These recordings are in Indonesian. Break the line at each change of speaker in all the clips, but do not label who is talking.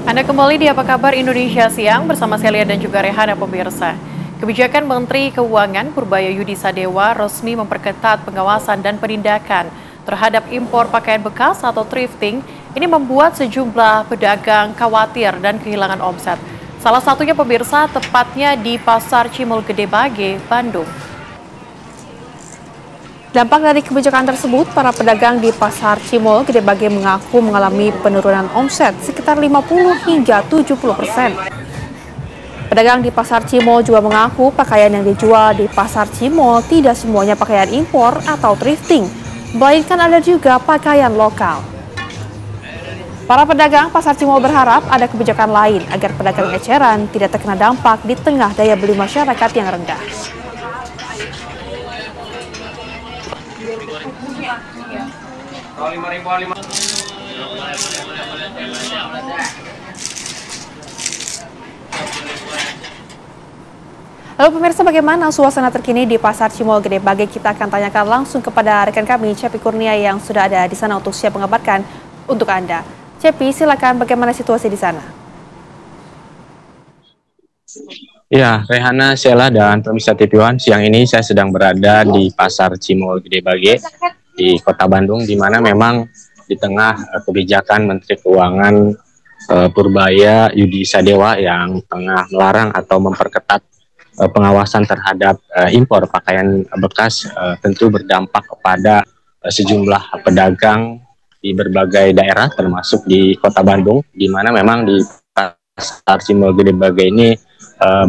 Anda kembali di Apa Kabar Indonesia Siang bersama Celia dan juga Rehana pemirsa. Kebijakan Menteri Keuangan Purbaya Yudi Sadewa resmi memperketat pengawasan dan penindakan terhadap impor pakaian bekas atau thrifting. Ini membuat sejumlah pedagang khawatir dan kehilangan omset. Salah satunya pemirsa tepatnya di Pasar Cimol Gede Bage, Bandung. Dampak dari kebijakan tersebut, para pedagang di Pasar Cimol Gede Bage mengaku mengalami penurunan omset sekitar 50 hingga 70%. Pedagang di Pasar Cimol juga mengaku pakaian yang dijual di Pasar Cimol tidak semuanya pakaian impor atau thrifting, melainkan ada juga pakaian lokal. Para pedagang Pasar Cimol berharap ada kebijakan lain agar pedagang eceran tidak terkena dampak di tengah daya beli masyarakat yang rendah. Lalu pemirsa, bagaimana suasana terkini di Pasar Cimol Gede Bage? Kita akan tanyakan langsung kepada rekan kami, Cepi Kurnia, yang sudah ada di sana untuk siap mengabarkan untuk Anda. Cepi, silakan, bagaimana situasi di sana?
Ya, Rehana, Sheila, dan pemirsa TV One, siang ini saya sedang berada di Pasar Cimol Gede Bage di Kota Bandung, di mana memang di tengah kebijakan Menteri Keuangan Purbaya Yudi Sadewa yang tengah melarang atau memperketat pengawasan terhadap impor pakaian bekas, tentu berdampak kepada sejumlah pedagang di berbagai daerah, termasuk di Kota Bandung, di mana memang di Pasar Cimol Gede Bage ini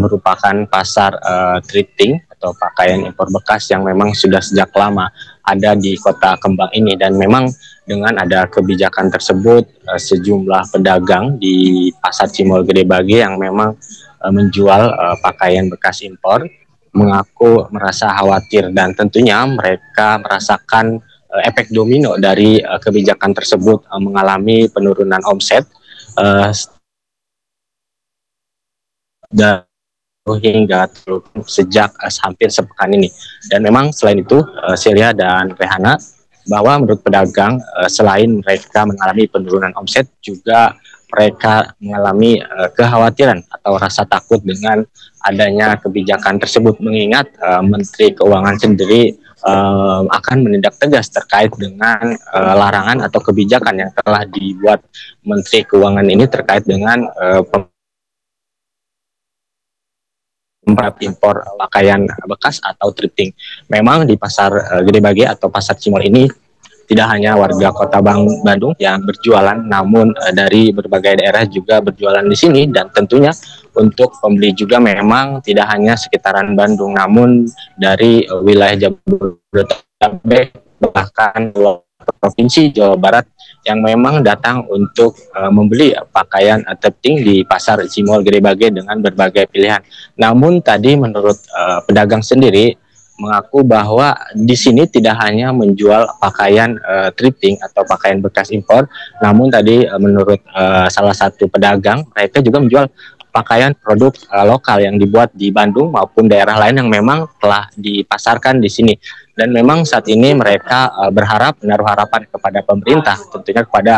merupakan pasar thrifting atau pakaian impor bekas yang memang sudah sejak lama ada di Kota Kembang ini. Dan memang dengan ada kebijakan tersebut, sejumlah pedagang di Pasar Cimol Gede Bage yang memang menjual pakaian bekas impor mengaku merasa khawatir, dan tentunya mereka merasakan efek domino dari kebijakan tersebut, mengalami penurunan omset dan hingga sejak hampir sepekan ini. Dan memang selain itu, Celia dan Rehana, bahwa menurut pedagang, selain mereka mengalami penurunan omset, juga mereka mengalami kekhawatiran atau rasa takut dengan adanya kebijakan tersebut, mengingat Menteri Keuangan sendiri akan menindak tegas terkait dengan larangan atau kebijakan yang telah dibuat Menteri Keuangan ini terkait dengan impor pakaian bekas atau thrifting. Memang di Pasar Gede Bage atau Pasar Cimol ini tidak hanya warga Kota Bandung yang berjualan, namun dari berbagai daerah juga berjualan di sini. Dan tentunya untuk pembeli juga memang tidak hanya sekitaran Bandung, namun dari wilayah Jabodetabek, bahkan Provinsi Jawa Barat, yang memang datang untuk membeli pakaian thrifting di Pasar Cimol Gede Bage dengan berbagai pilihan. Namun tadi menurut pedagang sendiri mengaku bahwa di sini tidak hanya menjual pakaian thrifting atau pakaian bekas impor, namun tadi menurut salah satu pedagang, mereka juga menjual pakaian produk lokal yang dibuat di Bandung maupun daerah lain yang memang telah dipasarkan di sini. Dan memang saat ini mereka berharap, menaruh harapan kepada pemerintah, tentunya kepada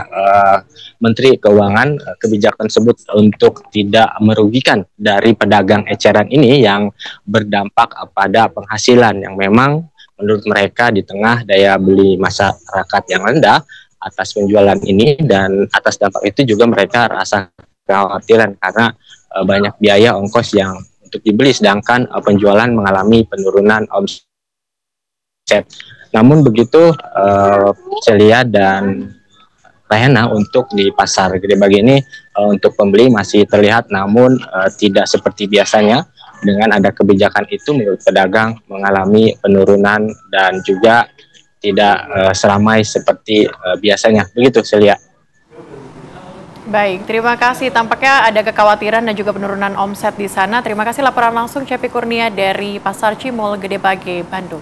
Menteri Keuangan, kebijakan tersebut untuk tidak merugikan dari pedagang eceran ini yang berdampak pada penghasilan yang memang menurut mereka di tengah daya beli masyarakat yang rendah atas penjualan ini. Dan atas dampak itu juga mereka rasa kekhawatiran karena banyak biaya ongkos yang untuk dibeli, sedangkan penjualan mengalami penurunan omset. Namun begitu, Celia dan Rehana, untuk di Pasar Gede Bage ini untuk pembeli masih terlihat, namun tidak seperti biasanya. Dengan ada kebijakan itu, menurut pedagang mengalami penurunan dan juga tidak seramai seperti biasanya. Begitu, Celia.
Baik, terima kasih. Tampaknya ada kekhawatiran dan juga penurunan omset di sana. Terima kasih laporan langsung Cepi Kurnia dari Pasar Cimol Gede Bage, Bandung.